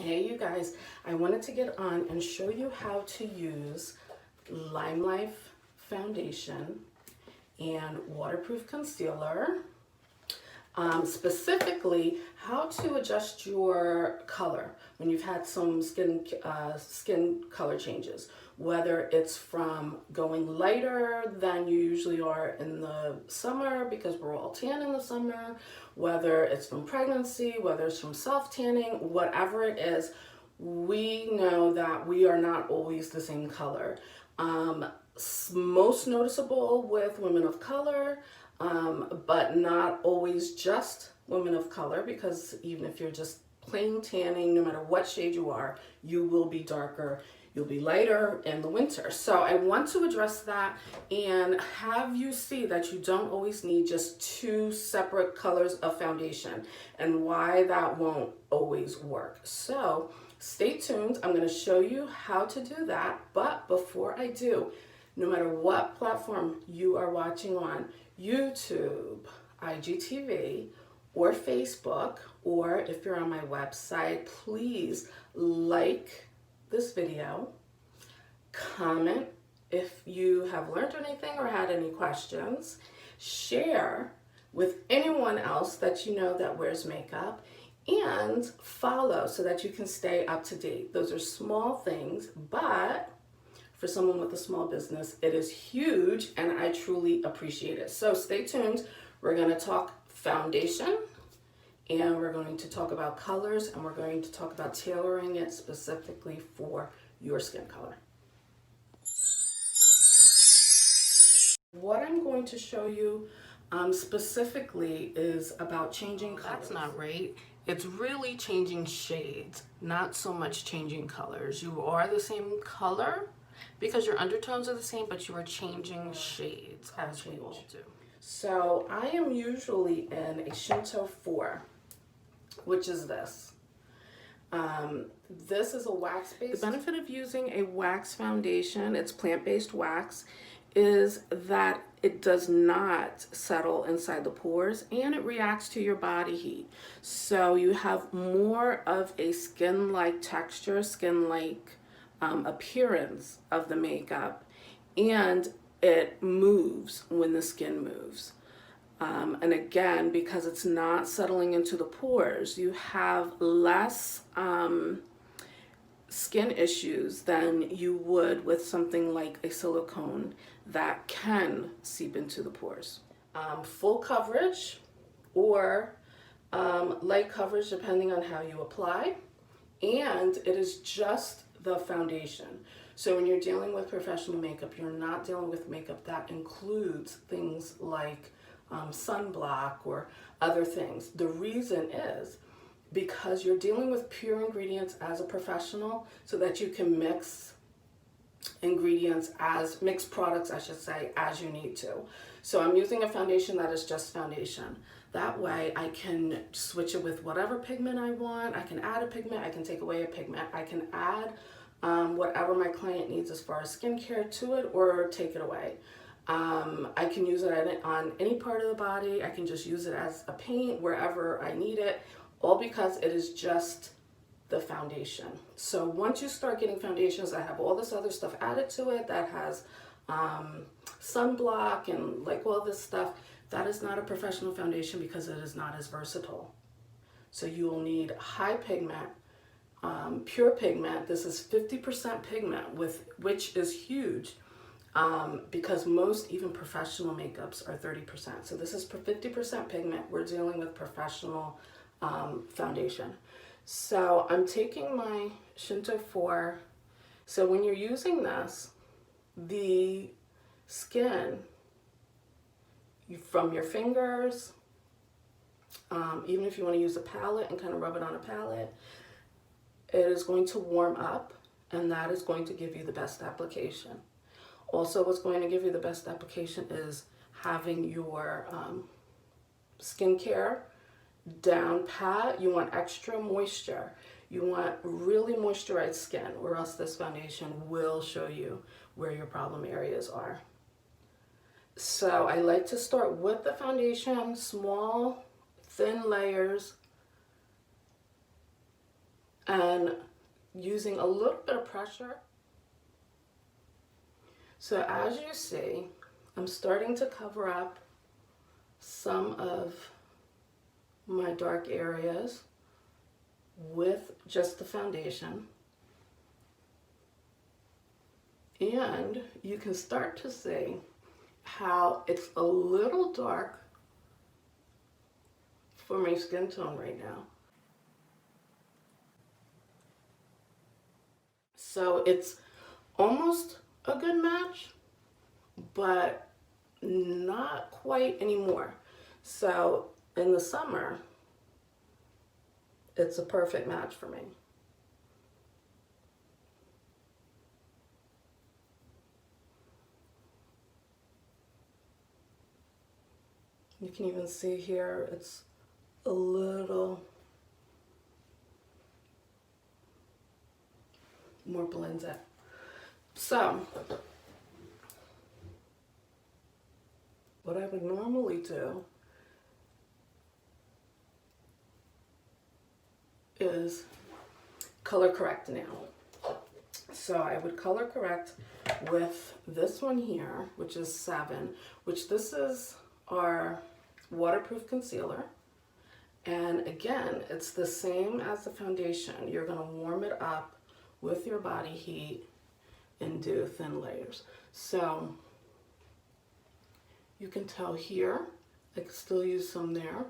Hey you guys, I wanted to get on and show you how to use Lime Life foundation and waterproof concealer. Specifically, how to adjust your color when you've had some skin color changes. Whether it's from going lighter than you usually are in the summer because we're all tan in the summer, whether it's from pregnancy, whether it's from self-tanning, whatever it is, we know that we are not always the same color. Most noticeable with women of color, but not always just women of color, because even if you're just plain tanning, no matter what shade you are, you will be darker, you'll be lighter in the winter. So I want to address that and have you see that you don't always need just two separate colors of foundation and why that won't always work. So stay tuned. I'm going to show you how to do that. But before I do, no matter what platform you are watching on, YouTube, IGTV, or Facebook, or if you're on my website, please like this video, comment if you have learned anything or had any questions, share with anyone else that you know that wears makeup, and follow so that you can stay up to date. Those are small things, but for someone with a small business, it is huge, and I truly appreciate it. So stay tuned. We're going to talk foundation, and we're going to talk about colors, and we're going to talk about tailoring it specifically for your skin color. What I'm going to show you specifically is about changing colors. That's not right. It's really changing shades, not so much changing colors. You are the same color because your undertones are the same, but you are changing shades as we all do. So I am usually in a Shinto 4, which is this. This is a wax-based. The benefit of using a wax foundation, it's plant-based wax, is that it does not settle inside the pores and it reacts to your body heat. So you have more of a skin-like texture, skin-like appearance of the makeup, and it moves when the skin moves. And again, because it's not settling into the pores, you have less skin issues than you would with something like a silicone that can seep into the pores. Full coverage or light coverage depending on how you apply, and it is just the foundation. So when you're dealing with professional makeup, you're not dealing with makeup that includes things like sunblock or other things. The reason is because you're dealing with pure ingredients as a professional, so that you can mix products, I should say, as you need to. So I'm using a foundation that is just foundation. That way I can switch it with whatever pigment I want. I can add a pigment, I can take away a pigment, I can add whatever my client needs as far as skincare to it or take it away. I can use it on any part of the body. I can just use it as a paint wherever I need it, all because it is just the foundation. So once you start getting foundations that have all this other stuff added to it, that has sunblock and like all this stuff, that is not a professional foundation because it is not as versatile. So you will need high pigment, pure pigment. This is 50% pigment, which is huge. Because most even professional makeups are 30%. So this is 50% pigment. We're dealing with professional foundation. So I'm taking my Shinto 4. So when you're using this, the skin from your fingers, even if you want to use a palette and kind of rub it on a palette, it is going to warm up, and that is going to give you the best application. Also, what's going to give you the best application is having your skincare down pat. You want extra moisture. You want really moisturized skin, or else this foundation will show you where your problem areas are. So I like to start with the foundation, small, thin layers, and using a little bit of pressure. So as you see, I'm starting to cover up some of my dark areas with just the foundation. And you can start to see how it's a little dark for my skin tone right now. So it's almost a good match, but not quite anymore. So in the summer, it's a perfect match for me. You can even see here, it's a little more blended. So what I would normally do is color correct now. So I would color correct with this one here, which is 7, which this is our waterproof concealer. And again, it's the same as the foundation. You're gonna warm it up with your body heat and do thin layers. So you can tell here, I can still use some there.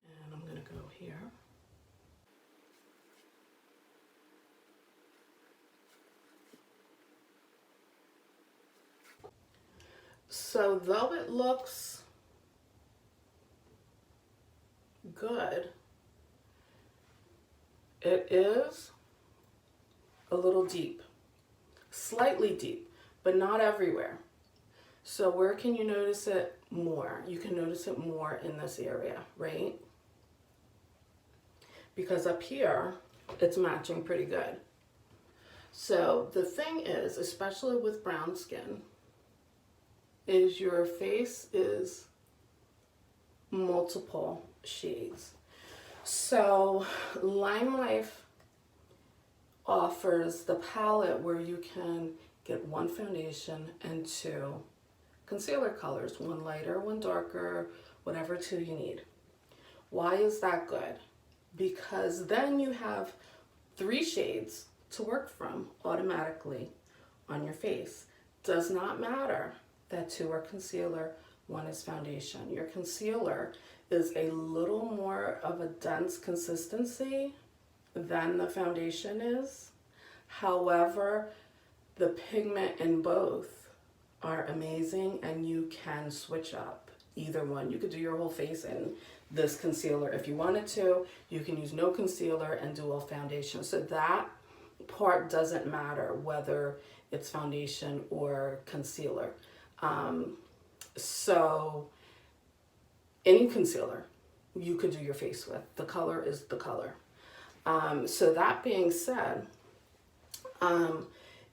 And I'm gonna go here. So though it looks good, it is a little deep, slightly deep, but not everywhere. So where can you notice it more? You can notice it more in this area, right? Because up here, it's matching pretty good. So the thing is, especially with brown skin, is your face is multiple shades. So Lime Life offers the palette where you can get 1 foundation and 2 concealer colors, 1 lighter, 1 darker, whatever 2 you need. Why is that good? Because then you have 3 shades to work from automatically on your face. Does not matter that 2 are concealer, 1 is foundation. Your concealer is a little more of a dense consistency than the foundation is. However, the pigment in both are amazing, and you can switch up either one. You could do your whole face in this concealer if you wanted to. You can use no concealer and do a foundation. So that part doesn't matter whether it's foundation or concealer. So any concealer you could do your face with. The color is the color. So that being said,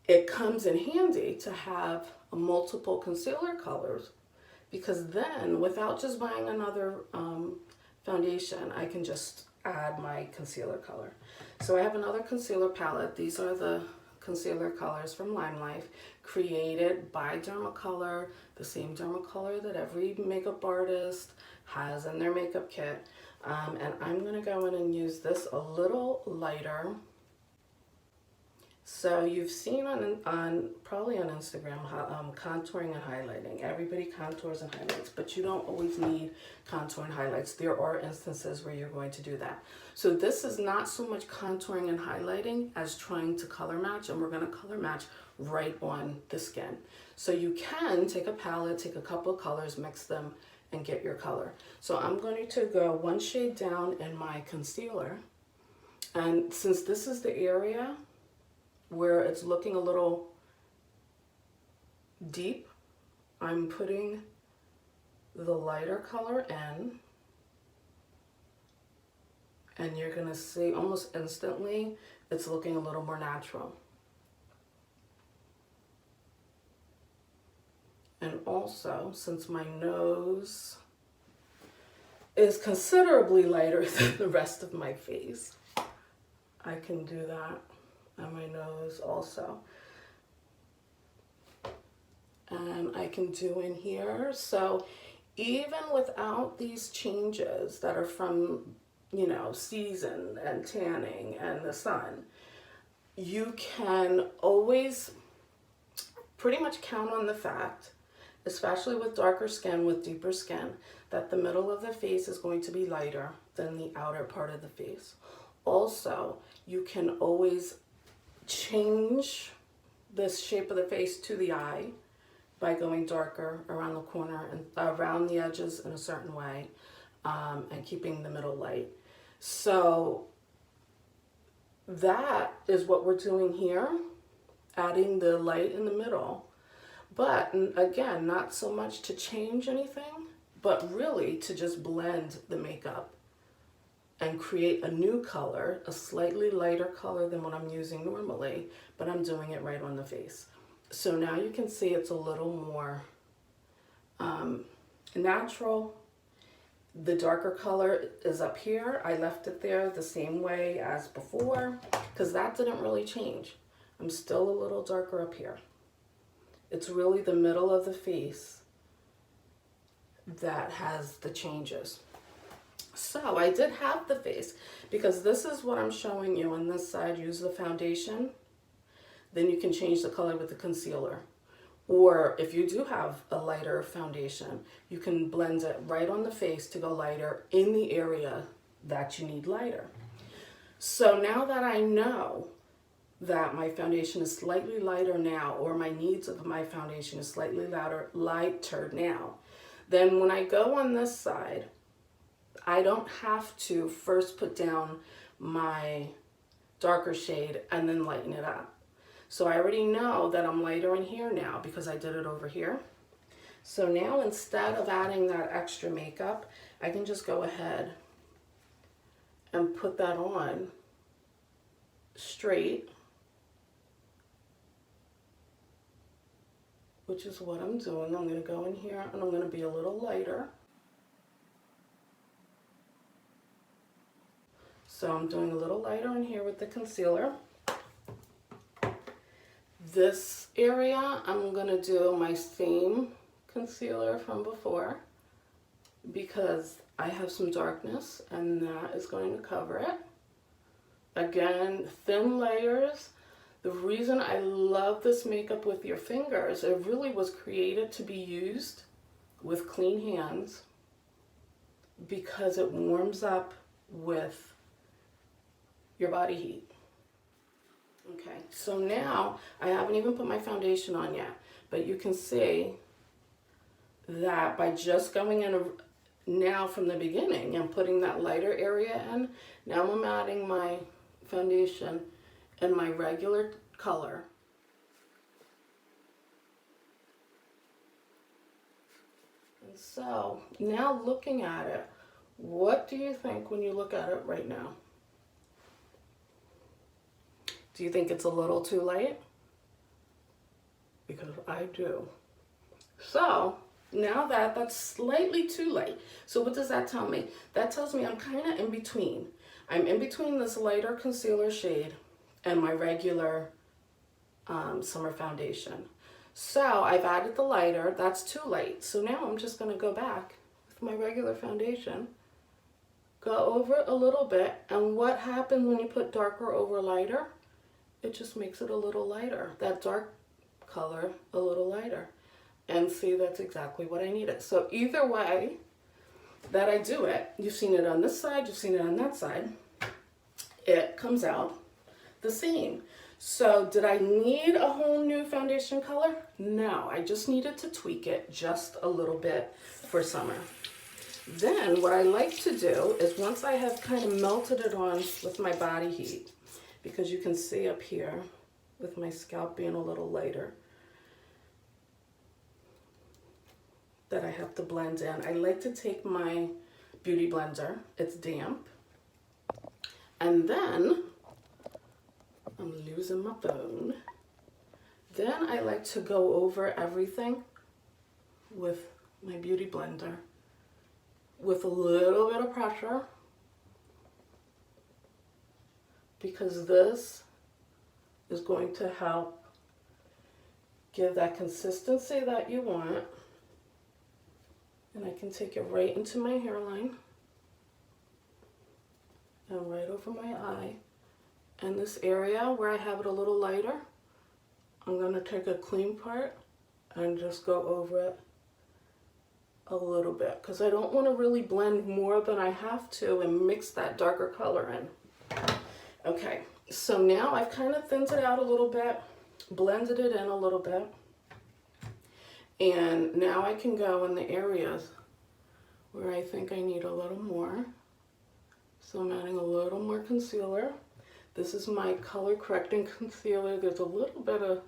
it comes in handy to have multiple concealer colors, because then without just buying another foundation, I can just add my concealer color. So I have another concealer palette. These are the concealer colors from Lime Life, created by Dermacolor, the same Dermacolor that every makeup artist has in their makeup kit. And I'm gonna go in and use this a little lighter. So you've seen on probably on Instagram contouring and highlighting. Everybody contours and highlights, but you don't always need contour and highlights. There are instances where you're going to do that. So this is not so much contouring and highlighting as trying to color match, and we're going to color match right on the skin. So you can take a palette, take a couple of colors, mix them, and get your color. So I'm going to go 1 shade down in my concealer, and since this is the area where it's looking a little deep, I'm putting the lighter color in, and you're gonna see almost instantly it's looking a little more natural. And also, since my nose is considerably lighter than the rest of my face. I can do that on my nose also. And I can do in here. So even without these changes that are from, you know, season and tanning and the sun, you can always pretty much count on the fact, especially with darker skin, with deeper skin, that the middle of the face is going to be lighter than the outer part of the face. Also, you can always change the shape of the face to the eye by going darker around the corner and around the edges in a certain way, and keeping the middle light. So that is what we're doing here, adding the light in the middle. But again, not so much to change anything, but really to just blend the makeup and create a new color, a slightly lighter color than what I'm using normally, but I'm doing it right on the face. So now you can see it's a little more natural. The darker color is up here. I left it there the same way as before because that didn't really change. I'm still a little darker up here. It's really the middle of the face that has the changes. So I did have the face because this is what I'm showing you on this side. Use the foundation. Then you can change the color with the concealer. Or if you do have a lighter foundation, you can blend it right on the face to go lighter in the area that you need lighter. So now that I know that my foundation is slightly lighter now, or my needs of my foundation is slightly lighter now, then when I go on this side, I don't have to first put down my darker shade and then lighten it up. So I already know that I'm lighter in here now because I did it over here. So now instead of adding that extra makeup, I can just go ahead and put that on straight, which is what I'm doing. I'm going to go in here and I'm going to be a little lighter. So I'm doing a little lighter in here with the concealer. This area, I'm going to do my same concealer from before because I have some darkness and that is going to cover it. Again, thin layers. The reason I love this makeup with your fingers, it really was created to be used with clean hands because it warms up with your body heat. Okay, so now I haven't even put my foundation on yet, but you can see that by just going in now from the beginning and putting that lighter area in, now I'm adding my foundation in my regular color. And so now looking at it, what do you think when you look at it right now? Do you think it's a little too light? Because I do. So now that's slightly too light. So what does that tell me? That tells me I'm kind of in between. I'm in between this lighter concealer shade and my regular summer foundation. So I've added the lighter. That's too light. So now I'm just going to go back with my regular foundation, go over a little bit. And what happens when you put darker over lighter? It just makes it a little lighter. That dark color a little lighter. And see, that's exactly what I needed. So either way that I do it, you've seen it on this side, you've seen it on that side, it comes out the same. So did I need a whole new foundation color? No, I just needed to tweak it just a little bit for summer. Then what I like to do is once I have kind of melted it on with my body heat, because you can see up here with my scalp being a little lighter, that I have to blend in. I like to take my beauty blender, it's damp, and then I'm losing my phone. Then I like to go over everything with my beauty blender with a little bit of pressure, because this is going to help give that consistency that you want. And I can take it right into my hairline and right over my eye. And this area where I have it a little lighter, I'm going to take a clean part and just go over it a little bit, because I don't want to really blend more than I have to and mix that darker color in. Okay, so now I've kind of thinned it out a little bit, blended it in a little bit, and now I can go in the areas where I think I need a little more. So I'm adding a little more concealer. This is my color correcting concealer. There's a little bit of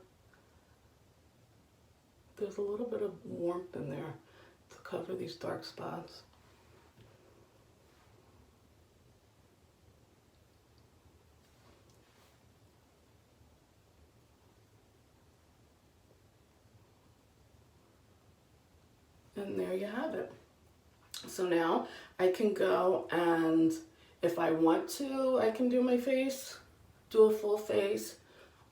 warmth in there to cover these dark spots. And there you have it. So now I can go, and if I want to, I can do my face, do a full face.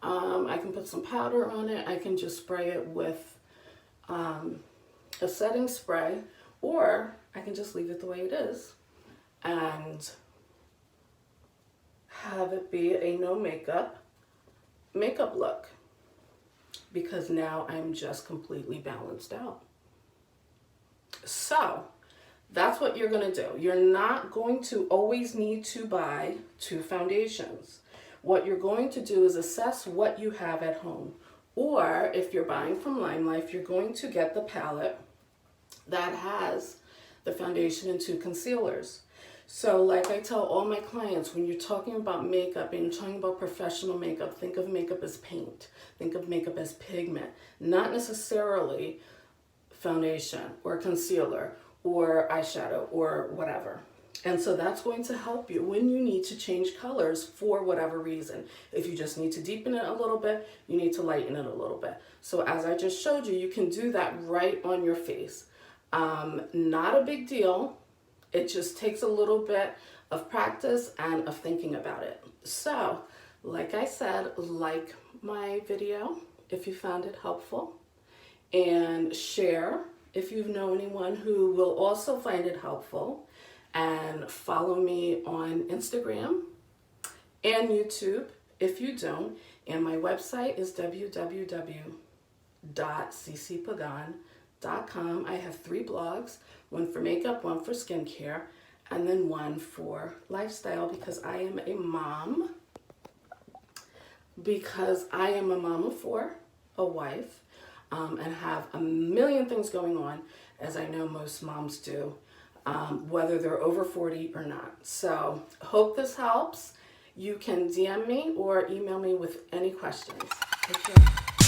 I can put some powder on it. I can just spray it with a setting spray, or I can just leave it the way it is and have it be a no makeup look, because now I'm just completely balanced out. So that's what you're going to do. You're not going to always need to buy 2 foundations. What you're going to do is assess what you have at home. Or if you're buying from Limelight, you're going to get the palette that has the foundation and 2 concealers. So like I tell all my clients, when you're talking about makeup and you're talking about professional makeup, think of makeup as paint. Think of makeup as pigment, not necessarily foundation or concealer or eyeshadow or whatever. And so that's going to help you when you need to change colors for whatever reason. If you just need to deepen it a little bit, you need to lighten it a little bit. So as I just showed you, you can do that right on your face. Not a big deal. It just takes a little bit of practice and of thinking about it. So, like I said, like my video if you found it helpful, and share if you know anyone who will also find it helpful, and follow me on Instagram and YouTube if you don't. And my website is www.ccpagan.com. I have 3 blogs, one for makeup, one for skincare, and then one for lifestyle, because I am a mom. Because I am a mom of 4, a wife, and have a million things going on, as I know most moms do, whether they're over 40 or not. So hope this helps. You can DM me or email me with any questions. Take care.